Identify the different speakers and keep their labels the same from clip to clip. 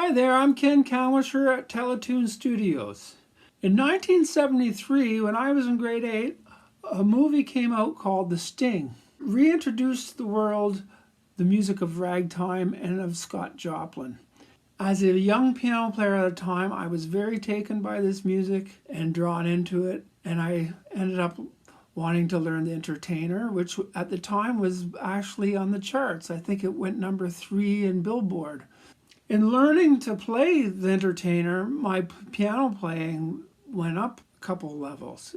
Speaker 1: Hi there, I'm Ken Cowisher at Teletoon Studios. In 1973, when I was in grade 8, a movie came out called The Sting. Reintroduced to the world the music of ragtime and of Scott Joplin. As a young piano player at the time, I was very taken by this music and drawn into it, and I ended up wanting to learn the Entertainer, which at the time was actually on the charts. I think it went number 3 in Billboard. In learning to play the Entertainer, my piano playing went up a couple levels.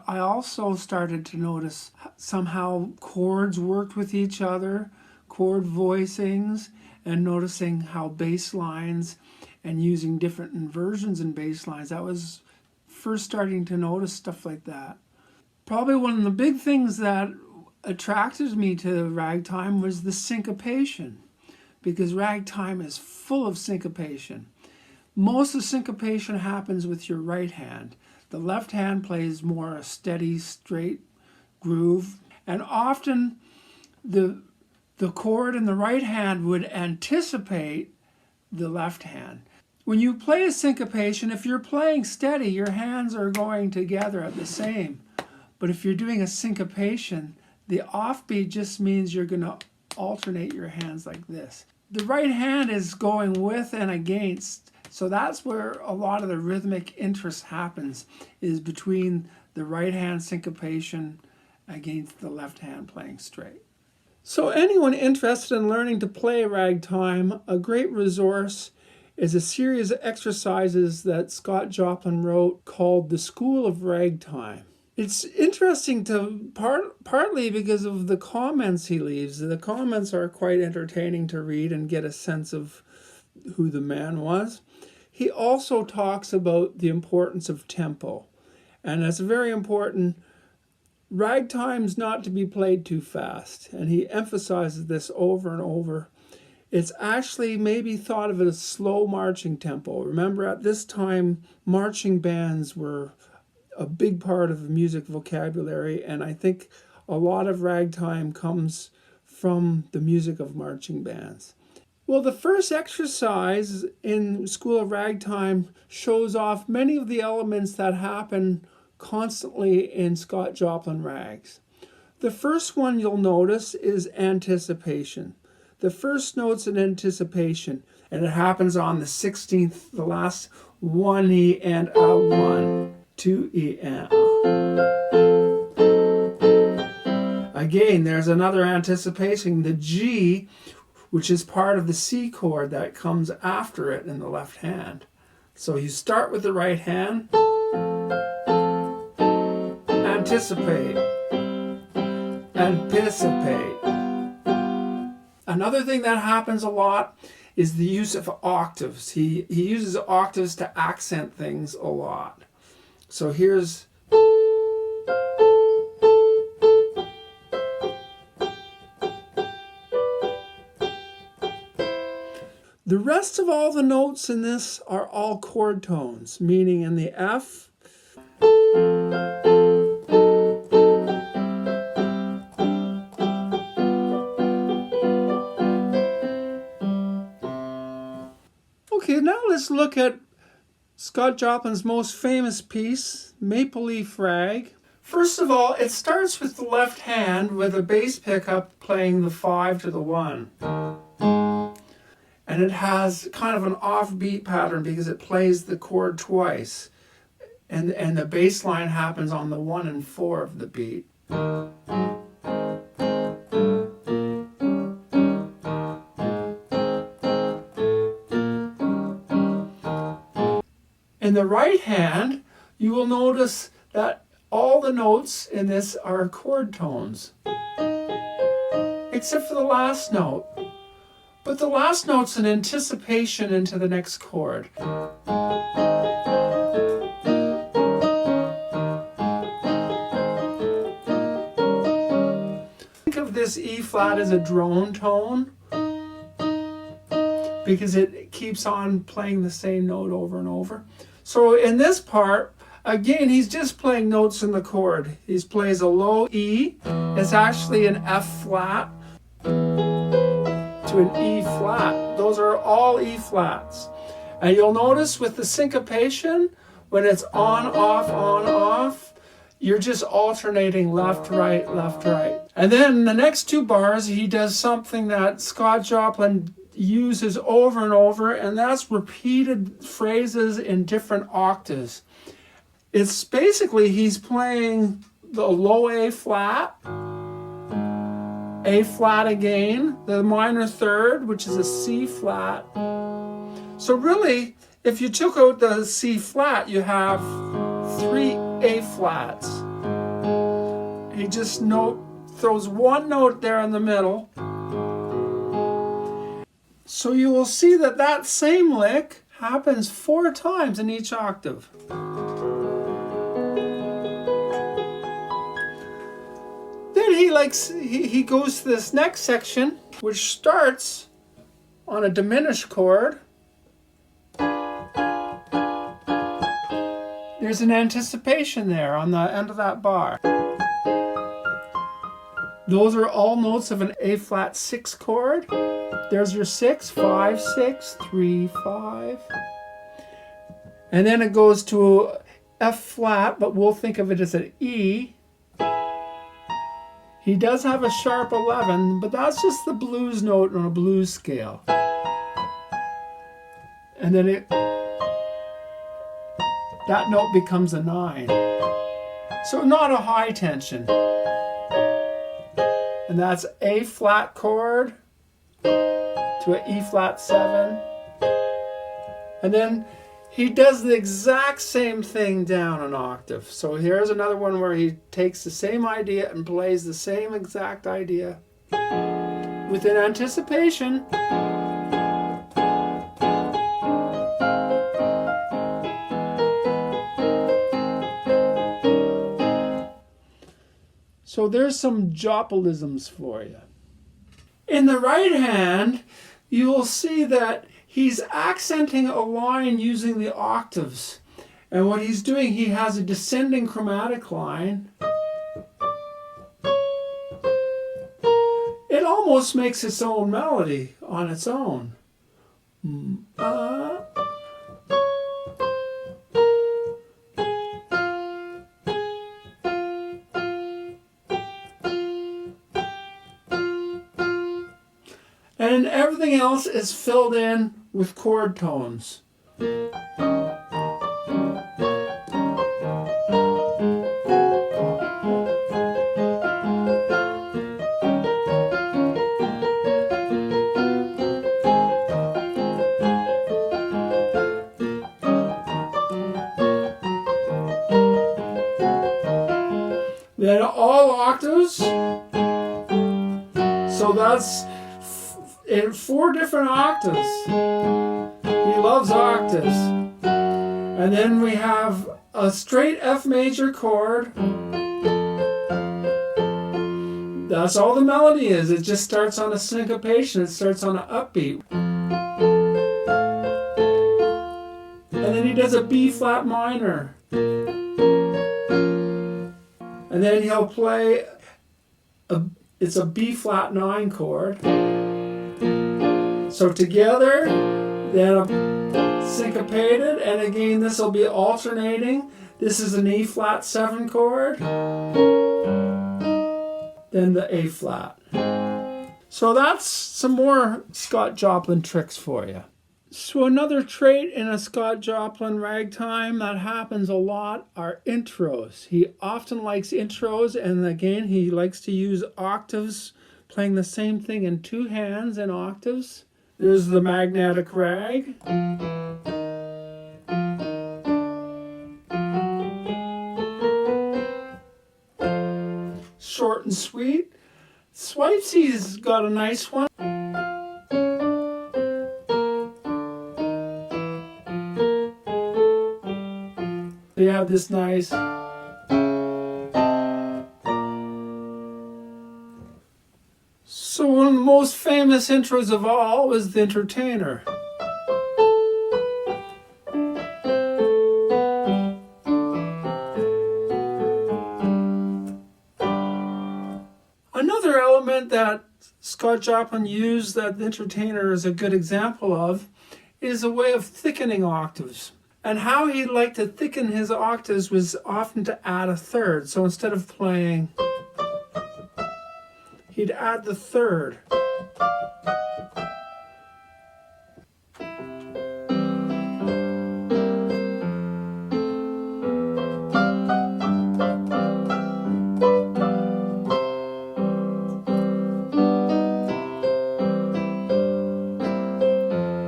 Speaker 1: I also started to notice somehow chords worked with each other, chord voicings, and noticing how bass lines and using different inversions in bass lines. I was first starting to notice stuff like that. Probably one of the big things that attracted me to ragtime was the syncopation, because ragtime is full of syncopation. Most of syncopation happens with your right hand. The left hand plays more a steady, straight groove, and often the chord in the right hand would anticipate the left hand. When you play a syncopation, if you're playing steady, your hands are going together at the same. But if you're doing a syncopation, the offbeat just means you're going to alternate your hands like this. The right hand is going with and against, so that's where a lot of the rhythmic interest happens, is between the right hand syncopation against the left hand playing straight. So anyone interested in learning to play ragtime, a great resource is a series of exercises that Scott Joplin wrote called The School of Ragtime. It's interesting to partly because of the comments he leaves. The comments are quite entertaining to read and get a sense of who the man was. He also talks about the importance of tempo, and that's very important. Ragtime's not to be played too fast, and he emphasizes this over and over. It's actually maybe thought of as a slow marching tempo. Remember, at this time, marching bands were a big part of the music vocabulary, and I think a lot of ragtime comes from the music of marching bands. Well, the first exercise in School of Ragtime shows off many of the elements that happen constantly in Scott Joplin rags. The first one you'll notice is anticipation. The first note's an anticipation, and it happens on the 16th, the last 1E and a 1. 2E and again, there's another anticipation, the G, which is part of the C chord that comes after it in the left hand. So you start with the right hand, anticipate, anticipate. Another thing that happens a lot is the use of octaves. He uses octaves to accent things a lot. So here's the rest of all the notes in this are all chord tones, meaning in the F, okay, now let's look at Scott Joplin's most famous piece, Maple Leaf Rag. First of all, it starts with the left hand with a bass pickup playing the 5 to the 1. And it has kind of an offbeat pattern because it plays the chord twice. And the bass line happens on the 1 and 4 of the beat. In the right hand, you will notice that all the notes in this are chord tones, except for the last note. But the last note's an anticipation into the next chord. Think of this E flat as a drone tone, because it keeps on playing the same note over and over. So in this part, again, he's just playing notes in the chord. He plays a low E. It's actually an F flat to an E flat. Those are all E flats. And you'll notice with the syncopation, when it's on, off, you're just alternating left, right, left, right. And then the next two bars, he does something that Scott Joplin uses over and over, and that's repeated phrases in different octaves. It's basically he's playing the low A flat again, the minor third, which is a C flat. So really, if you took out the C flat, you have 3 A flats. He just throws one note there in the middle. So you will see that that same lick happens 4 times in each octave. Then he goes to this next section, which starts on a diminished chord. There's an anticipation there on the end of that bar. Those are all notes of an A flat 6 chord. There's your 6, 5, 6, 3, 5. And then it goes to F flat, but we'll think of it as an E. He does have a sharp 11, but that's just the blues note on a blues scale. And then that note becomes a 9. So not a high tension. And that's A flat chord to an E flat 7. And then he does the exact same thing down an octave. So here's another one where he takes the same idea and plays the same exact idea with an anticipation. So there's some Joplisms for you. In the right hand, you will see that he's accenting a line using the octaves. And what he's doing, he has a descending chromatic line. It almost makes its own melody on its own. And everything else is filled in with chord tones. Then all octaves. So that's in 4 different octaves. He loves octaves. And then we have a straight F major chord. That's all the melody is. It just starts on a syncopation. It starts on an upbeat. And then he does a B flat minor. And then he'll play it's a B flat 9 chord. So together, then syncopated, and again this will be alternating. This is an E flat 7 chord, then the A flat. So that's some more Scott Joplin tricks for you. So another trait in a Scott Joplin ragtime that happens a lot are intros. He often likes intros, and again he likes to use octaves, playing the same thing in 2 hands in octaves. There's the magnetic rag. Short and sweet. Swipesy's got a nice one. You have this nice. So one of the most famous intros of all was The Entertainer. Another element that Scott Joplin used that The Entertainer is a good example of is a way of thickening octaves. And how he liked to thicken his octaves was often to add a third. So instead of playing, he'd add the third.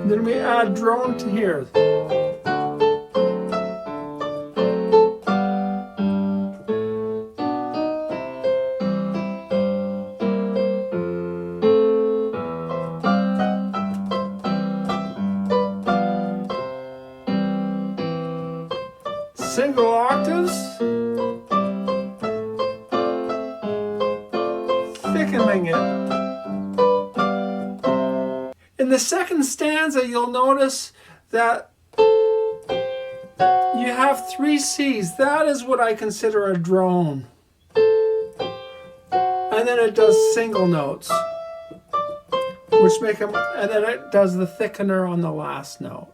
Speaker 1: Then we add drone to here. Single octaves, thickening it. In the second stanza, you'll notice that you have 3 C's. That is what I consider a drone. And then it does single notes, which make them, and then it does the thickener on the last note.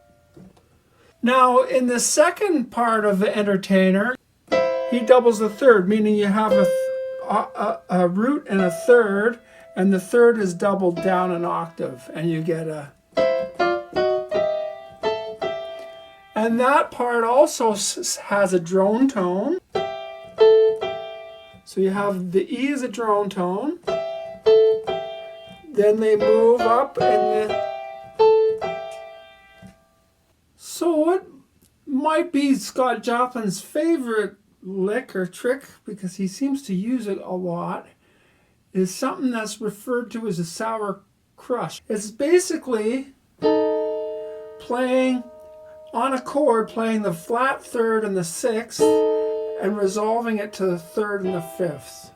Speaker 1: Now, in the second part of the entertainer, he doubles the third, meaning you have a root and a third, and the third is doubled down an octave, and you get a... And that part also has a drone tone. So you have the E is a drone tone. Then they move up and so what might be Scott Joplin's favorite lick or trick, because he seems to use it a lot, is something that's referred to as a sour crush. It's basically playing on a chord, playing the flat third and the sixth, and resolving it to the third and the fifth.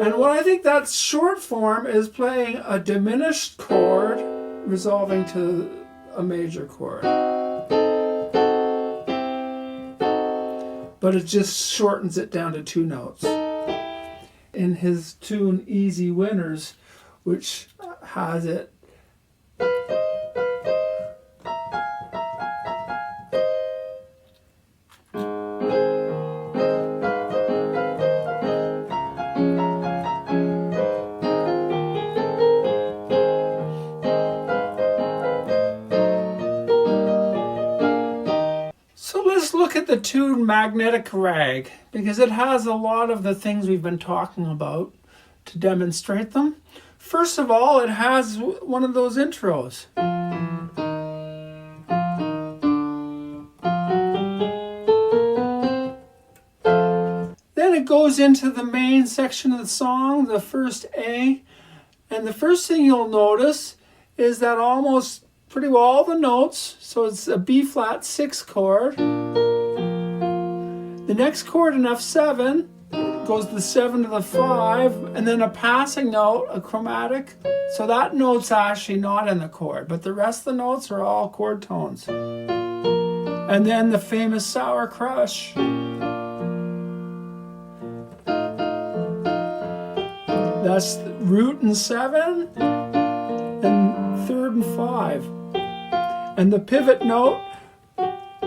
Speaker 1: And what I think that's short form is playing a diminished chord, resolving to a major chord. But it just shortens it down to 2 notes. In his tune Easy Winners, which has it look at the tune Magnetic Rag, because it has a lot of the things we've been talking about to demonstrate them. First of all, it has one of those intros. Then it goes into the main section of the song, the first A, and the first thing you'll notice is that almost pretty well all the notes, so it's a B flat 6 chord. The next chord in F7 goes the 7 to the 5, and then a passing note, a chromatic. So that note's actually not in the chord, but the rest of the notes are all chord tones. And then the famous Sour Crush. That's root and 7, and third and 5. And the pivot note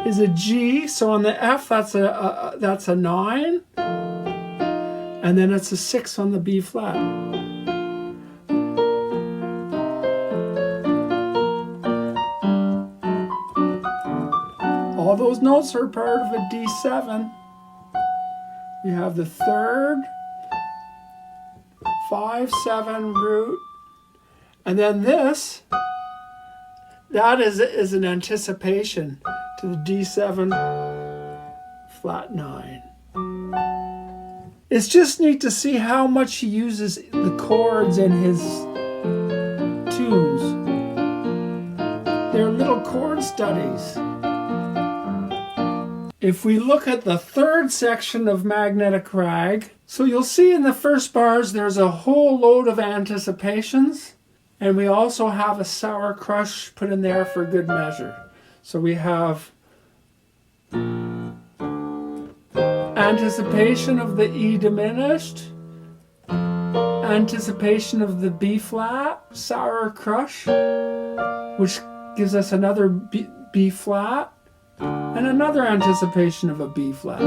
Speaker 1: is a G, so on the F that's a 9, and then it's a 6 on the B flat. All those notes are part of a D7. You have the third, 5, 7, root, and then this, that is an anticipation to the D7 flat 9. It's just neat to see how much he uses the chords in his tunes. They're little chord studies. If we look at the third section of Magnetic Rag, so you'll see in the first bars there's a whole load of anticipations, and we also have a Sour Crush put in there for good measure. So we have anticipation of the E diminished, anticipation of the B flat, sour crush, which gives us another B flat, and another anticipation of a B flat.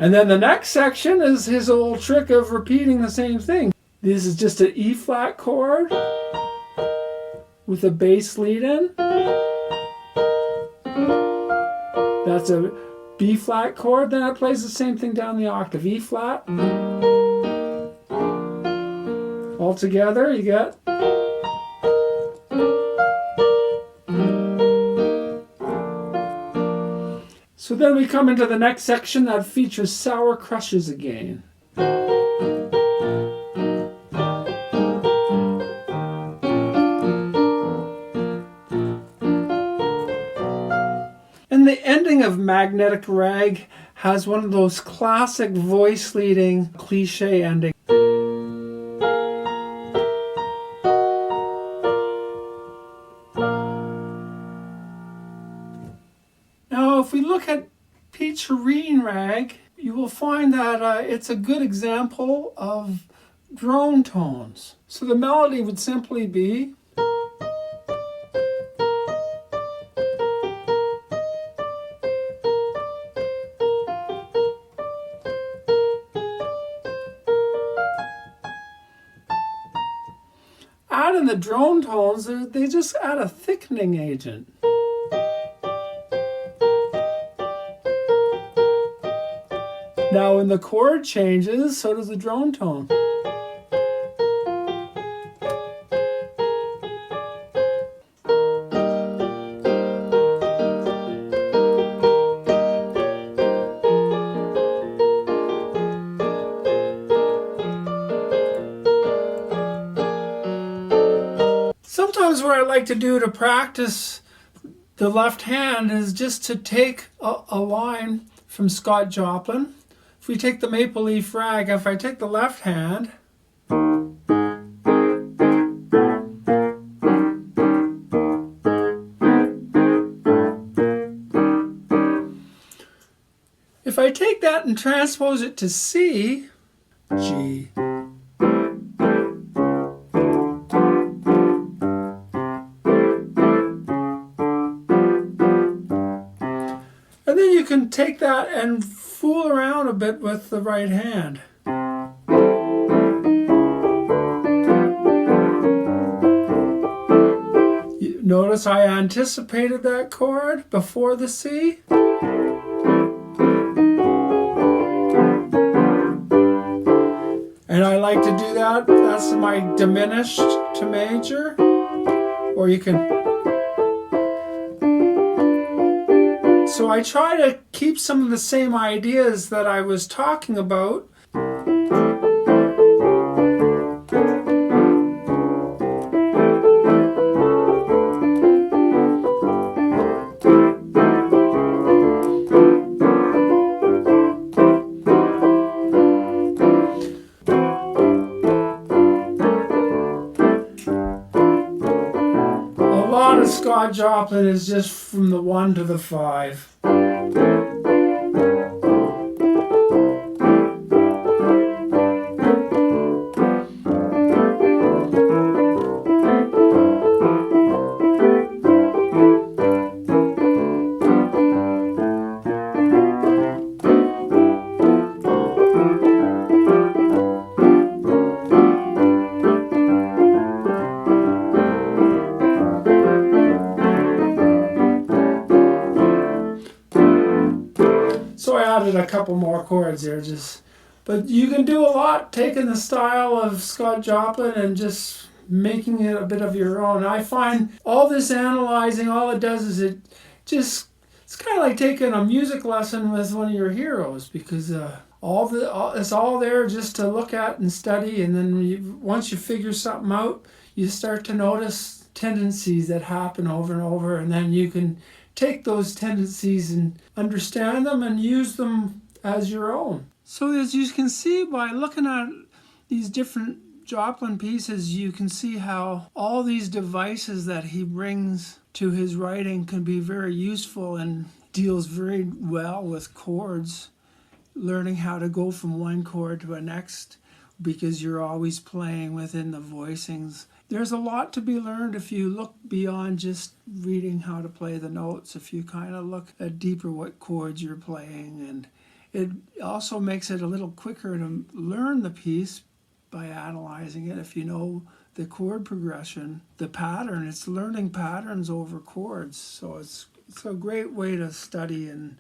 Speaker 1: And then the next section is his old trick of repeating the same thing. This is just an E flat chord with a bass lead in. That's a B flat chord, then it plays the same thing down the octave. E flat. All together you get. So then we come into the next section that features sour crushes again. And the ending of Magnetic Rag has one of those classic voice leading cliche endings. Now, if we look at Peacherine Rag, you will find that it's a good example of drone tones. So the melody would simply be add in the drone tones, they just add a thickening agent. Now when the chord changes, so does the drone tone. Sometimes what I like to do to practice the left hand is just to take a line from Scott Joplin. If we take the Maple Leaf Rag, if I take the left hand, if I take that and transpose it to C, G, and then you can take that and fool around a bit with the right hand. You notice I anticipated that chord before the C. And I like to do that. That's my diminished to major. Or you can... So I try to keep some of the same ideas that I was talking about. A lot of Scott Joplin is just from the 1 to the 5. So I added a couple more chords there, but you can do a lot taking the style of Scott Joplin and just making it a bit of your own. I find all this analyzing, all it does is it's kind of like taking a music lesson with one of your heroes, because it's all there just to look at and study, and then once you figure something out, you start to notice tendencies that happen over and over, and then you can take those tendencies and understand them and use them as your own. So as you can see by looking at these different Joplin pieces, you can see how all these devices that he brings to his writing can be very useful and deals very well with chords, learning how to go from one chord to the next because you're always playing within the voicings. There's a lot to be learned if you look beyond just reading how to play the notes, if you kind of look at deeper what chords you're playing. And it also makes it a little quicker to learn the piece by analyzing it. If you know the chord progression, the pattern, it's learning patterns over chords. So it's a great way to study and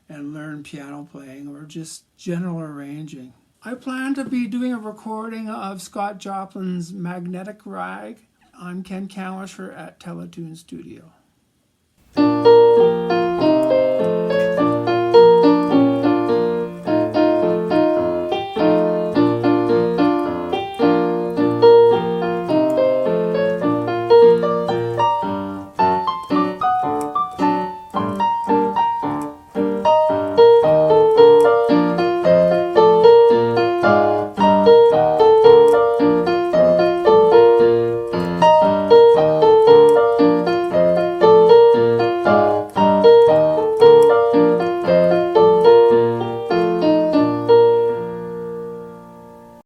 Speaker 1: learn piano playing or just general arranging. I plan to be doing a recording of Scott Joplin's Magnetic Rag. I'm Ken Cowisher at Talkin Studio.